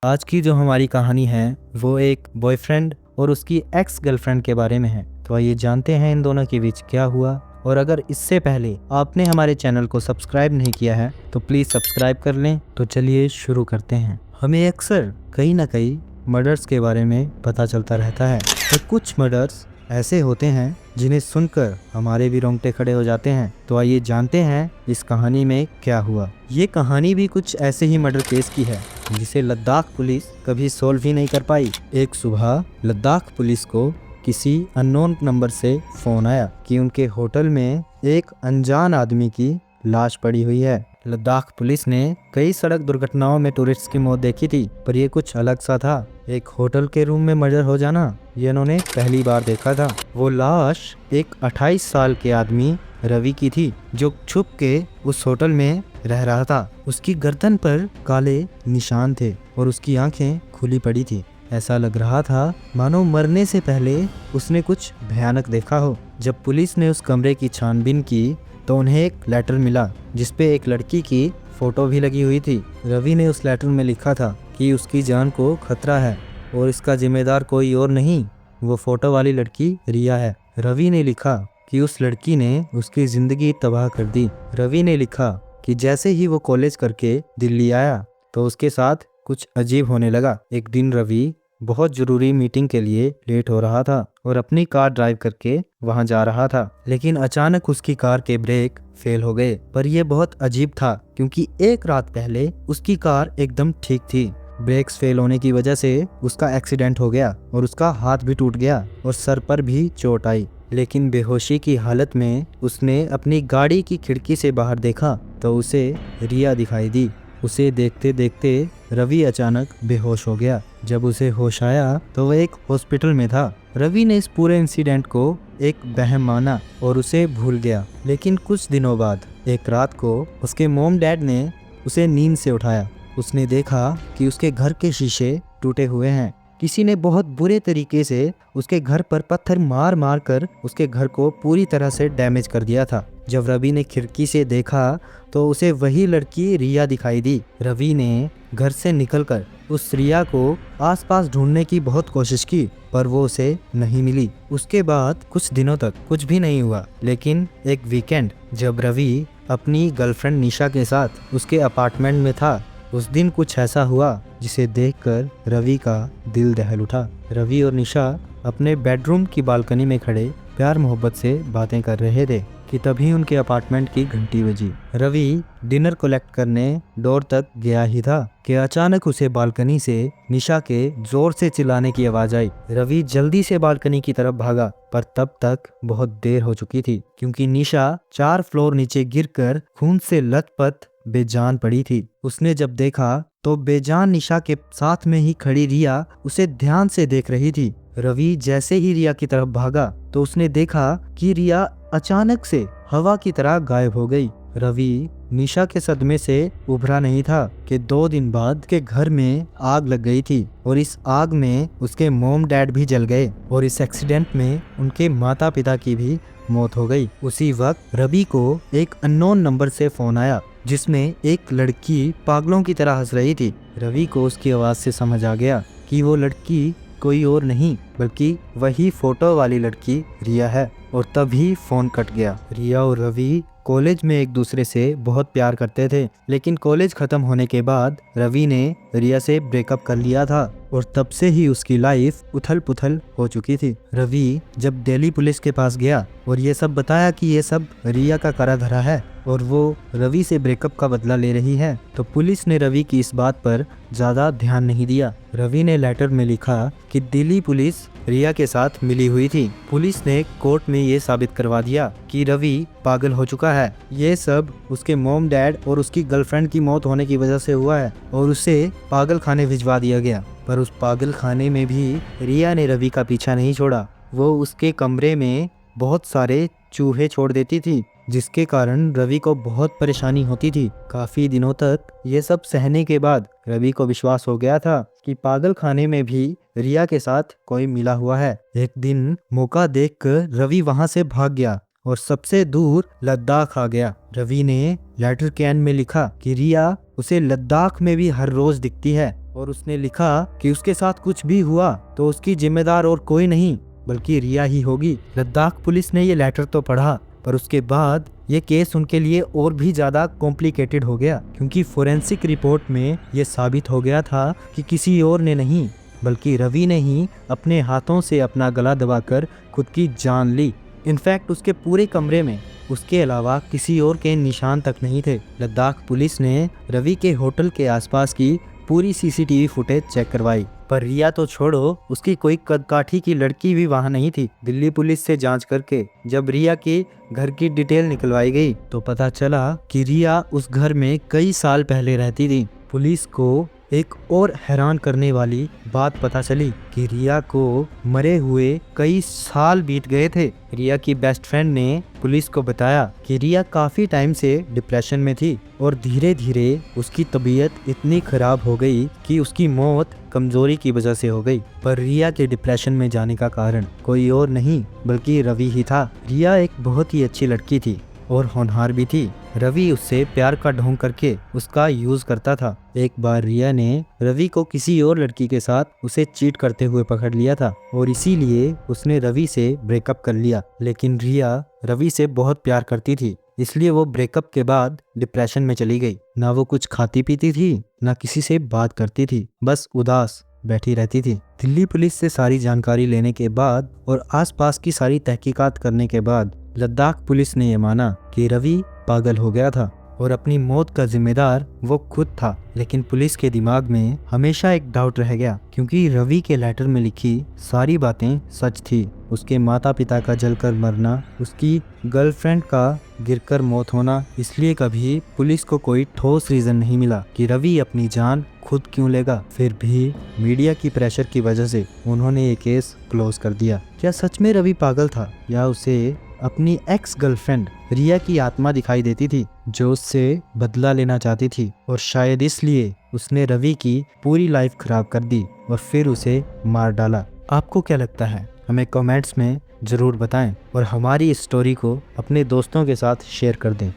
आज की जो हमारी कहानी है वो एक बॉयफ्रेंड और उसकी एक्स गर्लफ्रेंड के बारे में है। तो आइए जानते हैं इन दोनों के बीच क्या हुआ। और अगर इससे पहले आपने हमारे चैनल को सब्सक्राइब नहीं किया है तो प्लीज़ सब्सक्राइब कर लें। तो चलिए शुरू करते हैं। हमें अक्सर कहीं ना कहीं मर्डर्स के बारे में पता चलता रहता है, पर कुछ मर्डर्स ऐसे होते हैं जिन्हें सुनकर हमारे भी रोंगटे खड़े हो जाते हैं। तो आइए जानते हैं इस कहानी में क्या हुआ। ये कहानी भी कुछ ऐसे ही मर्डर केस की है जिसे लद्दाख पुलिस कभी सोल्व ही नहीं कर पाई। एक सुबह लद्दाख पुलिस को किसी अननोन नंबर से फोन आया कि उनके होटल में एक अनजान आदमी की लाश पड़ी हुई है। लद्दाख पुलिस ने कई सड़क दुर्घटनाओं में टूरिस्ट की मौत देखी थी, पर यह कुछ अलग सा था। एक होटल के रूम में मर्डर हो जाना ये इन्होंने पहली बार देखा था। वो लाश एक 28 साल के आदमी रवि की थी जो छुप के उस होटल में रह रहा था। उसकी गर्दन पर काले निशान थे और उसकी आंखें खुली पड़ी थी। ऐसा लग रहा था मानो मरने से पहले उसने कुछ भयानक देखा हो। जब पुलिस ने उस कमरे की छानबीन की तो उन्हें एक लेटर मिला जिसपे एक लड़की की फोटो भी लगी हुई थी। रवि ने उस लेटर में लिखा था कि उसकी जान को खतरा है और इसका जिम्मेदार कोई और नहीं, वो फोटो वाली लड़की रिया है। रवि ने लिखा कि उस लड़की ने उसकी जिंदगी तबाह कर दी। रवि ने लिखा कि जैसे ही वो कॉलेज करके दिल्ली आया तो उसके साथ कुछ अजीब होने लगा। एक दिन रवि बहुत जरूरी मीटिंग के लिए लेट हो रहा था और अपनी कार ड्राइव करके वहां जा रहा था, लेकिन अचानक उसकी कार के ब्रेक फेल हो गए। पर यह बहुत अजीब था क्योंकि एक रात पहले उसकी कार एकदम ठीक थी। ब्रेक्स फेल होने की वजह से उसका एक्सीडेंट हो गया और उसका हाथ भी टूट गया और सर पर भी चोट आई। लेकिन बेहोशी की हालत में उसने अपनी गाड़ी की खिड़की से बाहर देखा तो उसे रिया दिखाई दी। उसे देखते देखते रवि अचानक बेहोश हो गया। जब उसे होश आया तो वह एक हॉस्पिटल में था। रवि ने इस पूरे इंसिडेंट को एक वहम माना और उसे भूल गया। लेकिन कुछ दिनों बाद एक रात को उसके मॉम डैड ने उसे नींद से उठाया। उसने देखा कि उसके घर के शीशे टूटे हुए हैं। किसी ने बहुत बुरे तरीके से उसके घर पर पत्थर मार मार कर उसके घर को पूरी तरह से डैमेज कर दिया था। जब रवि ने खिड़की से देखा तो उसे वही लड़की रिया दिखाई दी। रवि ने घर से निकलकर उस रिया को आसपास ढूंढने की बहुत कोशिश की, पर वो उसे नहीं मिली। उसके बाद कुछ दिनों तक कुछ भी नहीं हुआ, लेकिन एक वीकेंड जब रवि अपनी गर्लफ्रेंड निशा के साथ उसके अपार्टमेंट में था, उस दिन कुछ ऐसा हुआ जिसे देखकर रवि का दिल दहल उठा। रवि और निशा अपने बेडरूम की बालकनी में खड़े प्यार मोहब्बत से बातें कर रहे थे कि तभी उनके अपार्टमेंट की घंटी बजी। रवि डिनर कलेक्ट करने डोर तक गया ही था कि अचानक उसे बालकनी से निशा के जोर से चिल्लाने की आवाज आई। रवि जल्दी से बालकनी की तरफ भागा, पर तब तक बहुत देर हो चुकी थी क्योंकि निशा 4 फ्लोर नीचे गिरकर खून से लथपथ बेजान पड़ी थी। उसने जब देखा तो बेजान निशा के साथ में ही खड़ी रिया उसे ध्यान से देख रही थी। रवि जैसे ही रिया की तरफ भागा तो उसने देखा कि रिया अचानक से हवा की तरह गायब हो गई। रवि निशा के सदमे से उभरा नहीं था कि 2 दिन बाद के घर में आग लग गई थी और इस आग में उसके मॉम डैड भी जल गए और इस एक्सीडेंट में उनके माता पिता की भी मौत हो गई। उसी वक्त रवि को एक अननोन नंबर से फोन आया जिसमें एक लड़की पागलों की तरह हंस रही थी। रवि को उसकी आवाज से समझ आ गया कि वो लड़की कोई और नहीं बल्कि वही फोटो वाली लड़की रिया है, और तभी फोन कट गया। रिया और रवि कॉलेज में एक दूसरे से बहुत प्यार करते थे, लेकिन कॉलेज खत्म होने के बाद रवि ने रिया से ब्रेकअप कर लिया था और तब से ही उसकी लाइफ उथल पुथल हो चुकी थी। रवि जब दिल्ली पुलिस के पास गया और ये सब बताया कि ये सब रिया का करा धरा है और वो रवि से ब्रेकअप का बदला ले रही है, तो पुलिस ने रवि की इस बात पर ज्यादा ध्यान नहीं दिया। रवि ने लेटर में लिखा कि दिल्ली पुलिस रिया के साथ मिली हुई थी। पुलिस ने कोर्ट में ये साबित करवा दिया कि रवि पागल हो चुका है। ये सब उसके मॉम डैड और उसकी गर्लफ्रेंड की मौत होने की वजह से हुआ है और उसे पागल खाने भिजवा दिया गया। पर उस पागल खाने में भी रिया ने रवि का पीछा नहीं छोड़ा। वो उसके कमरे में बहुत सारे चूहे छोड़ देती थी, जिसके कारण रवि को बहुत परेशानी होती थी। काफी दिनों तक ये सब सहने के बाद रवि को विश्वास हो गया था कि पागल खाने में भी रिया के साथ कोई मिला हुआ है। एक दिन मौका देखकर रवि वहां से भाग गया और सबसे दूर लद्दाख आ गया। रवि ने लेटर कैन में लिखा कि रिया उसे लद्दाख में भी हर रोज दिखती है और उसने लिखा कि उसके साथ कुछ भी हुआ तो उसकी जिम्मेदार और कोई नहीं बल्कि रिया ही होगी। लद्दाख पुलिस ने ये लेटर तो पढ़ा, पर उसके बाद ये केस उनके लिए और भी ज़्यादा कॉम्प्लिकेटेड हो गया, क्योंकि फोरेंसिक रिपोर्ट में ये साबित हो गया था कि किसी और ने नहीं बल्कि रवि ने ही अपने हाथों से अपना गला दबाकर खुद की जान ली। इनफैक्ट उसके पूरे कमरे में उसके अलावा किसी और के निशान तक नहीं थे। लद्दाख पुलिस ने रवि के होटल के आसपास की पूरी सीसीटीवी फुटेज चेक करवाई, पर रिया तो छोड़ो, उसकी कोई कदकाठी की लड़की भी वहां नहीं थी। दिल्ली पुलिस से जांच करके जब रिया के घर की डिटेल निकलवाई गई तो पता चला कि रिया उस घर में कई साल पहले रहती थी। पुलिस को एक और हैरान करने वाली बात पता चली कि रिया को मरे हुए कई साल बीत गए थे। रिया की बेस्ट फ्रेंड ने पुलिस को बताया कि रिया काफी टाइम से डिप्रेशन में थी और धीरे धीरे उसकी तबीयत इतनी खराब हो गई कि उसकी मौत कमजोरी की वजह से हो गई। पर रिया के डिप्रेशन में जाने का कारण कोई और नहीं बल्कि रवि ही था। रिया एक बहुत ही अच्छी लड़की थी और होनहार भी थी। रवि उससे प्यार का ढोंग करके उसका यूज करता था। एक बार रिया ने रवि को किसी और लड़की के साथ उसे चीट करते हुए पकड़ लिया था और इसीलिए उसने रवि से ब्रेकअप कर लिया। लेकिन रिया रवि से बहुत प्यार करती थी, इसलिए वो ब्रेकअप के बाद डिप्रेशन में चली गई। ना वो कुछ खाती पीती थी, ना किसी से बात करती थी, बस उदास बैठी रहती थी। दिल्ली पुलिस से सारी जानकारी लेने के बाद और आसपास की सारी तहकीकात करने के बाद लद्दाख पुलिस ने यह माना कि रवि पागल हो गया था और अपनी मौत का जिम्मेदार वो खुद था। लेकिन पुलिस के दिमाग में हमेशा एक डाउट रह गया, क्योंकि रवि के लेटर में लिखी सारी बातें सच थी। उसके माता पिता का जलकर मरना, उसकी गर्लफ्रेंड का गिरकर मौत होना, इसलिए कभी पुलिस को कोई ठोस रीजन नहीं मिला कि रवि अपनी जान खुद क्यों लेगा। फिर भी मीडिया की प्रेशर की वजह से उन्होंने ये केस क्लोज कर दिया। क्या सच में रवि पागल था या उसे अपनी एक्स गर्लफ्रेंड रिया की आत्मा दिखाई देती थी जो उससे बदला लेना चाहती थी, और शायद इसलिए उसने रवि की पूरी लाइफ खराब कर दी और फिर उसे मार डाला। आपको क्या लगता है? हमें कमेंट्स में ज़रूर बताएं और हमारी इस स्टोरी को अपने दोस्तों के साथ शेयर कर दें।